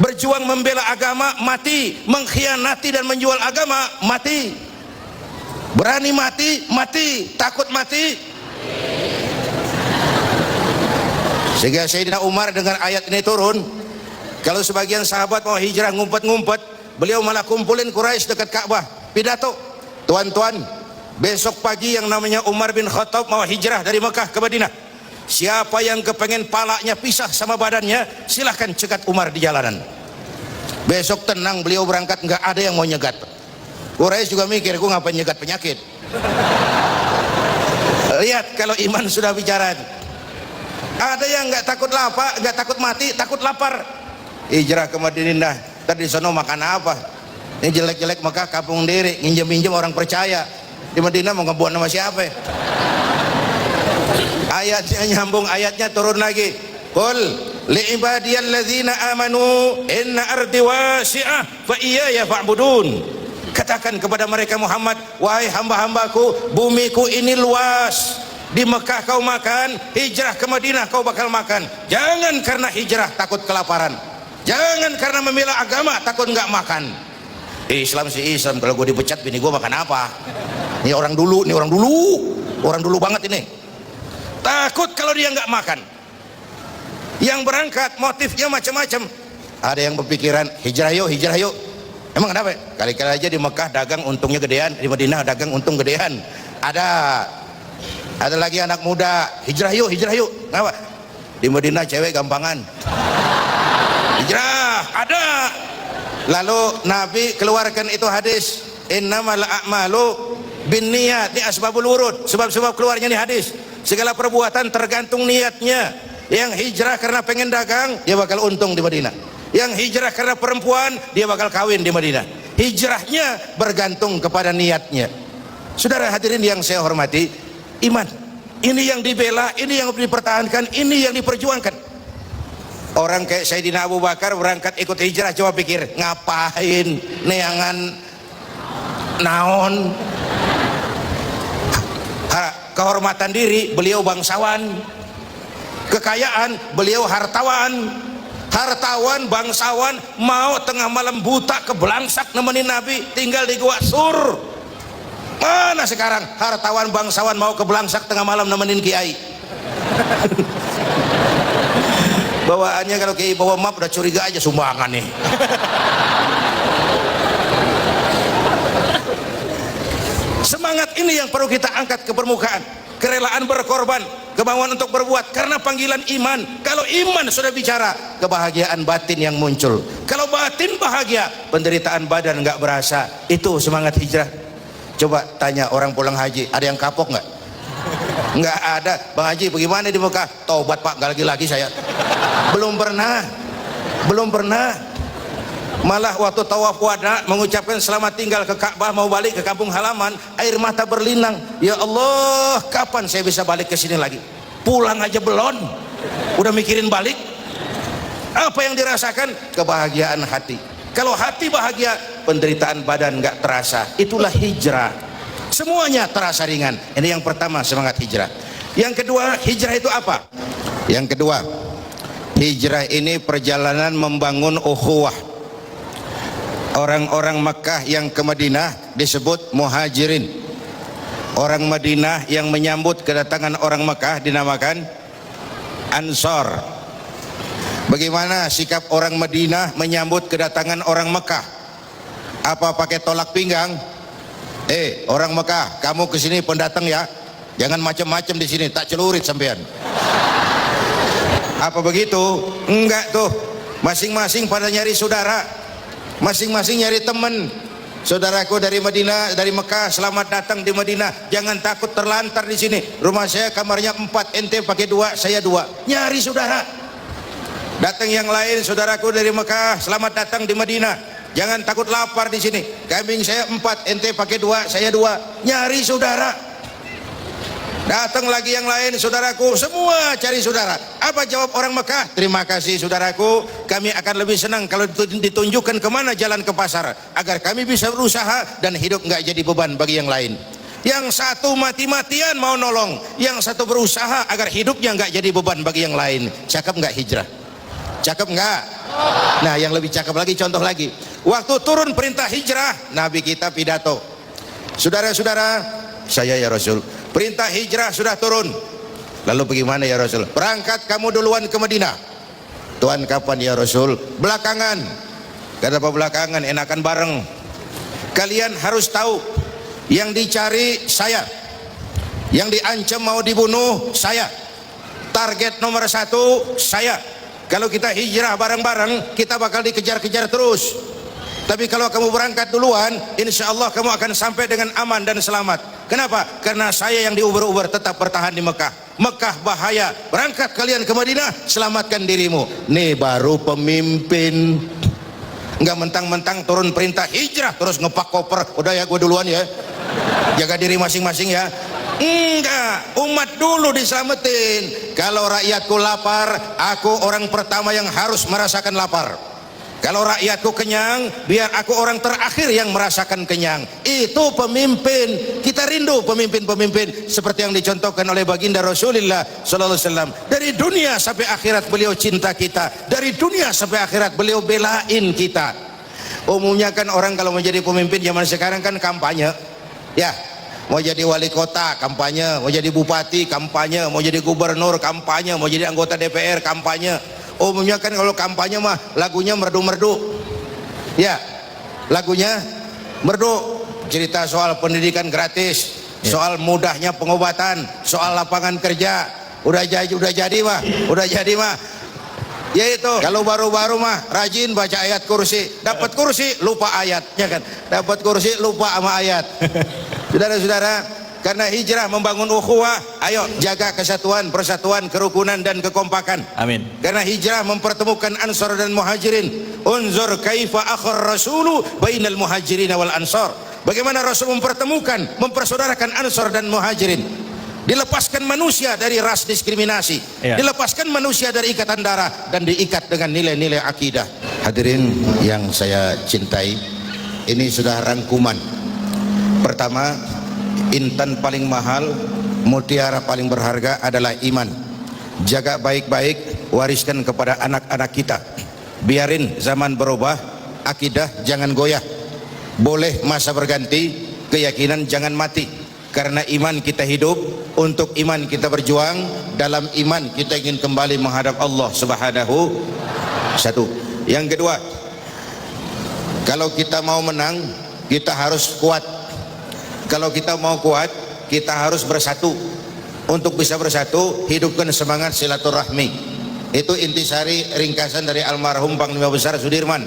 Berjuang membela agama, mati. Mengkhianati dan menjual agama, mati. Berani mati, mati. Takut mati. Sehingga Sayyidina Umar dengan ayat ini turun, kalau sebagian sahabat mau hijrah ngumpet-ngumpet, beliau malah kumpulin Quraisy dekat Ka'bah, pidato, tuan-tuan, besok pagi yang namanya Umar bin Khattab mau hijrah dari Mekah ke Madinah. Siapa yang kepengen palanya pisah sama badannya, silahkan cegat Umar di jalanan. Besok tenang beliau berangkat, nggak ada yang mau nyegat. Quraisy juga mikir, gue ngapain nyegat penyakit. Lihat kalau iman sudah bicara. Ada yang nggak takut lapar, nggak takut mati, takut lapar. Hijrah ke Madinah, tadi sono makan apa? Ini jelek-jelek Mekah kampung diri, nginjem-injem orang percaya. Di Madinah mau ngebuat nama siapa? Ayatnya nyambung, ayatnya turun lagi. Qul li'ibadiyalladzina amanu inna ardi wasi'ah fa iyaya fa'budun. Katakan kepada mereka Muhammad, wahai hamba-hambaku, bumiku ini luas. Di Mekah kau makan, hijrah ke Madinah kau bakal makan. Jangan karena hijrah takut kelaparan. Jangan karena membela agama takut nggak makan. Islam sih Islam, kalau gue dipecat bini gue makan apa? Ini orang dulu, orang dulu banget ini. Takut kalau dia nggak makan. Yang berangkat motifnya macam-macam. Ada yang berpikiran hijrah yuk. Emang kenapa? Kali-kali aja di Mekah dagang untungnya gedean, di Madinah dagang untung gedean. Ada lagi anak muda, hijrah yuk. Kenapa? Di Madinah cewek gampangan. Hijrah, ada. Lalu Nabi keluarkan itu hadis, innamal a'malu binniyat, ini asbabul wurud, sebab-sebab keluarnya ini hadis. Segala perbuatan tergantung niatnya. Yang hijrah karena pengen dagang, dia bakal untung di Madinah. Yang hijrah karena perempuan, dia bakal kawin di Madinah. Hijrahnya bergantung kepada niatnya. Saudara hadirin yang saya hormati, iman ini yang dibela, ini yang dipertahankan, ini yang diperjuangkan. Orang kayak Sayyidina Abu Bakar berangkat ikut hijrah, coba pikir, ngapain neangan naon? Kehormatan diri, beliau bangsawan. Kekayaan, beliau hartawan. Hartawan, bangsawan, mau tengah malam buta kebelangsak nemenin Nabi, tinggal di Gua Sur. Mana sekarang hartawan, bangsawan mau kebelangsak tengah malam nemenin kiai? Bawaannya kalau kiai bawa map udah curiga aja sumbangan nih. Semangat ini yang perlu kita angkat ke permukaan. Kerelaan berkorban, kemauan untuk berbuat karena panggilan iman. Kalau iman sudah bicara, kebahagiaan batin yang muncul. Kalau batin bahagia, penderitaan badan nggak berasa. Itu semangat hijrah. Coba tanya orang pulang haji, ada yang kapok nggak? Nggak ada. Bang Haji bagaimana di Mekah? Taubat Pak, nggak lagi saya. Belum pernah. Malah waktu tawaf wada mengucapkan selamat tinggal ke Ka'bah, mau balik ke kampung halaman, air mata berlinang. Ya Allah, kapan saya bisa balik ke sini lagi? Pulang aja belum, udah mikirin balik. Apa yang dirasakan? Kebahagiaan hati. Kalau hati bahagia, penderitaan badan nggak terasa. Itulah hijrah. Semuanya terasa ringan. Ini yang pertama, semangat hijrah. Yang kedua, hijrah itu apa? Yang kedua, hijrah ini perjalanan membangun ukhuwah. Orang-orang Makkah yang ke Madinah disebut muhajirin. Orang Madinah yang menyambut kedatangan orang Makkah dinamakan Ansor. Bagaimana sikap orang Madinah menyambut kedatangan orang Makkah? Apa pakai tolak pinggang? Orang Makkah, kamu kesini pendatang ya, jangan macam-macam di sini, tak celurit sampean. Apa begitu? Enggak tuh. Masing-masing pada nyari saudara. Masing-masing nyari teman. Saudaraku dari Madinah, dari Mekah, selamat datang di Madinah. Jangan takut terlantar di sini. Rumah saya kamarnya 4, ente pakai 2, saya 2. Nyari saudara. Datang yang lain, saudaraku dari Mekah, selamat datang di Madinah. Jangan takut lapar di sini. Kambing saya 4, ente pakai 2, saya 2. Nyari saudara. Datang lagi yang lain, saudaraku, semua cari saudara. Apa jawab orang Mekah? Terima kasih saudaraku, kami akan lebih senang kalau ditunjukkan kemana jalan ke pasar, agar kami bisa berusaha dan hidup nggak jadi beban bagi yang lain. Yang satu mati-matian mau nolong, yang satu berusaha agar hidupnya nggak jadi beban bagi yang lain. Cakep nggak hijrah? Cakep enggak? Nah, yang lebih cakep lagi, contoh lagi. Waktu turun perintah hijrah, Nabi kita pidato. Saudara-saudara, saya ya Rasul, perintah hijrah sudah turun. Lalu bagaimana ya Rasul? Berangkat kamu duluan ke Madinah. Tuhan, kapan ya Rasul? Belakangan. Kenapa belakangan? Enakan bareng. Kalian harus tahu, yang dicari saya, yang diancam mau dibunuh saya, target nomor 1 saya. Kalau kita hijrah bareng-bareng, kita bakal dikejar-kejar terus. Tapi kalau kamu berangkat duluan, insya Allah kamu akan sampai dengan aman dan selamat. Kenapa? Karena saya yang diuber-uber tetap bertahan di Mekah. Mekah bahaya, berangkat kalian ke Madinah, selamatkan dirimu. Nih baru pemimpin. Enggak mentang-mentang turun perintah hijrah terus ngepak koper, udah ya gue duluan ya, jaga diri masing-masing ya. Enggak, umat dulu diselamatin. Kalau rakyatku lapar, aku orang pertama yang harus merasakan lapar. Kalau rakyatku kenyang, biar aku orang terakhir yang merasakan kenyang. Itu pemimpin. Kita rindu pemimpin-pemimpin seperti yang dicontohkan oleh baginda Rasulullah sallallahu alaihi wasallam. Dari dunia sampai akhirat beliau cinta kita. Dari dunia sampai akhirat beliau belain kita. Umumnya kan orang kalau mau jadi pemimpin zaman sekarang kan kampanye. Ya, mau jadi wali kota kampanye, mau jadi bupati kampanye, mau jadi gubernur kampanye, mau jadi anggota DPR kampanye. Umumnya kan kalau kampanye mah lagunya merdu-merdu. Ya, lagunya merdu, cerita soal pendidikan gratis, soal mudahnya pengobatan, soal lapangan kerja. Udah jadi mah. Ya itu, kalau baru-baru mah rajin baca ayat kursi, dapat kursi lupa ayatnya kan, dapat kursi lupa sama ayat. Saudara-saudara, karena hijrah membangun ukhuwah, ayo jaga kesatuan, persatuan, kerukunan dan kekompakan. Amin. Karena hijrah mempertemukan Ansar dan Muhajirin. Unzur kaifa akhar rasulu bainal muhajirin wal ansar. Bagaimana Rasul mempertemukan, mempersaudarakan Ansar dan Muhajirin. Dilepaskan manusia dari ras diskriminasi, dilepaskan manusia dari ikatan darah dan diikat dengan nilai-nilai akidah. Hadirin yang saya cintai, ini sudah rangkuman. Pertama, intan paling mahal, mutiara paling berharga adalah iman. Jaga baik-baik, wariskan kepada anak-anak kita. Biarin zaman berubah, akidah jangan goyah. Boleh masa berganti, keyakinan jangan mati. Karena iman kita hidup, untuk iman kita berjuang, dalam iman kita ingin kembali menghadap Allah Subhanahu. Satu. Yang kedua, kalau kita mau menang, kita harus kuat. Kalau kita mau kuat, kita harus bersatu. Untuk bisa bersatu, hidupkan semangat silaturahmi. Itu intisari ringkasan dari almarhum Panglima Besar Sudirman.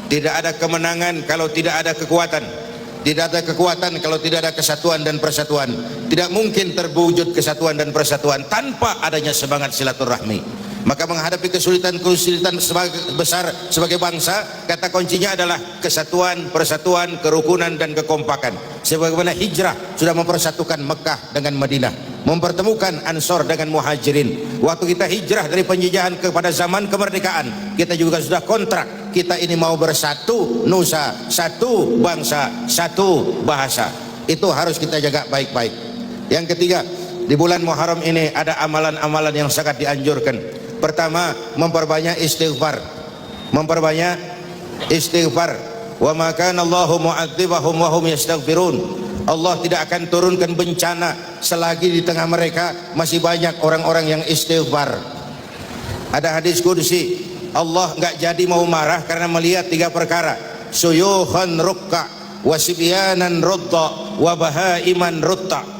Tidak ada kemenangan kalau tidak ada kekuatan. Tidak ada kekuatan kalau tidak ada kesatuan dan persatuan. Tidak mungkin terwujud kesatuan dan persatuan tanpa adanya semangat silaturahmi. Maka menghadapi kesulitan-kesulitan besar sebagai bangsa, kata kuncinya adalah kesatuan, persatuan, kerukunan dan kekompakan. Sebagaimana hijrah sudah mempersatukan Mekah dengan Madinah, mempertemukan Ansor dengan Muhajirin. Waktu kita hijrah dari penjajahan kepada zaman kemerdekaan, kita juga sudah kontrak. Kita ini mau bersatu nusa, satu bangsa, satu bahasa. Itu harus kita jaga baik-baik. Yang ketiga, di bulan Muharram ini ada amalan-amalan yang sangat dianjurkan. Pertama, memperbanyak istighfar. Memperbanyak istighfar. Wa ma kana Allahu mu'adzibahum wa hum yastaghfirun. Allah tidak akan turunkan bencana selagi di tengah mereka masih banyak orang-orang yang istighfar. Ada hadis qudsi, Allah enggak jadi mau marah karena melihat 3 perkara. Suyukhan rukka, wasibyanan rutta, wa bahaiman rutta.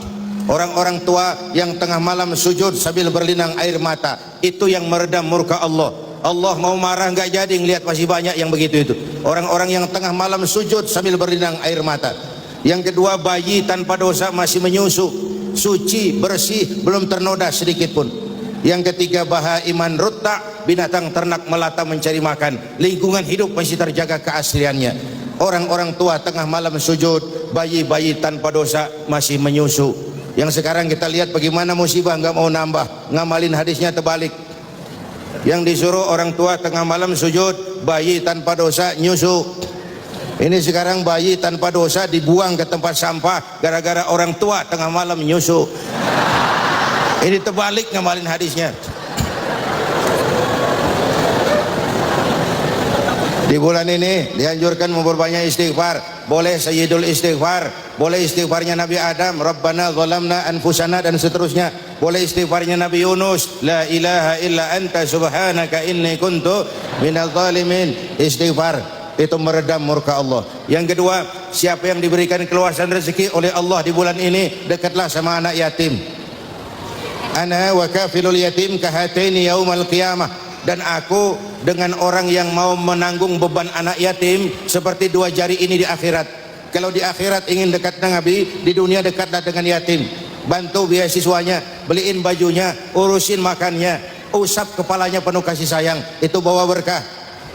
Orang-orang tua yang tengah malam sujud sambil berlinang air mata, itu yang meredam murka Allah. Allah mau marah nggak jadi ngelihat masih banyak yang begitu itu. Orang-orang yang tengah malam sujud sambil berlinang air mata. Yang kedua, bayi tanpa dosa masih menyusu, suci, bersih, belum ternoda sedikit pun. Yang ketiga, bahaiman rutta, binatang ternak melata mencari makan, lingkungan hidup masih terjaga keasliannya. Orang-orang tua tengah malam sujud, bayi-bayi tanpa dosa masih menyusu. Yang sekarang kita lihat bagaimana musibah nggak mau nambah, ngamalin hadisnya terbalik. Yang disuruh orang tua tengah malam sujud, bayi tanpa dosa nyusu. Ini sekarang bayi tanpa dosa dibuang ke tempat sampah gara-gara orang tua tengah malam nyusu. Ini terbalik ngamalin hadisnya. Di bulan ini dianjurkan memperbanyak istighfar. Boleh sayyidul istighfar, boleh istighfarnya Nabi Adam, Rabbana zalamna anfusana, dan seterusnya. Boleh istighfarnya Nabi Yunus, la ilaha illa anta subhanaka inni kuntu minadz zalimin. Istighfar itu meredam murka Allah. Yang kedua, siapa yang diberikan keluasan rezeki oleh Allah di bulan ini, dekatlah sama anak yatim. Ana wa kafilul yatim kahataini yaumal qiyamah. Dan aku dengan orang yang mau menanggung beban anak yatim seperti dua jari ini di akhirat. Kalau di akhirat ingin dekat dengan Nabi, di dunia dekatlah dengan yatim. Bantu beasiswanya, beliin bajunya, urusin makannya, usap kepalanya penuh kasih sayang. Itu bawa berkah.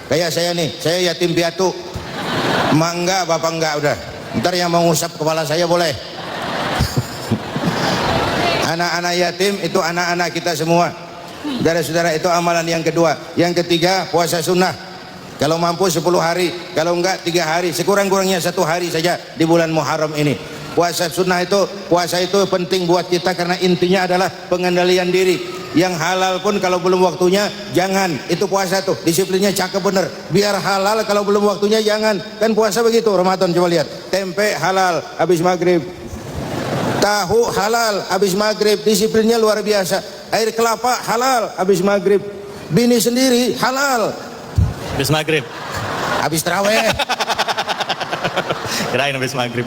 Kayak saya nih, saya yatim piatu. Mak enggak, bapak enggak, udah. Ntar yang mau ngusap kepala saya boleh. Anak-anak yatim itu anak-anak kita semua. Saudara-saudara, itu amalan yang kedua. Yang ketiga, puasa sunnah. Kalau mampu 10 hari, kalau enggak 3 hari, sekurang-kurangnya 1 hari saja di bulan Muharram ini. Puasa sunnah itu, puasa itu penting buat kita karena intinya adalah pengendalian diri. Yang halal pun kalau belum waktunya jangan. Itu puasa tuh, disiplinnya cakep bener. Biar halal kalau belum waktunya jangan. Kan puasa begitu Ramadan, coba lihat. Tempe halal habis maghrib. Tahu halal habis maghrib, disiplinnya luar biasa. Air kelapa halal habis maghrib. Bini sendiri halal Habis maghrib. habis taraweh. Kirain habis maghrib.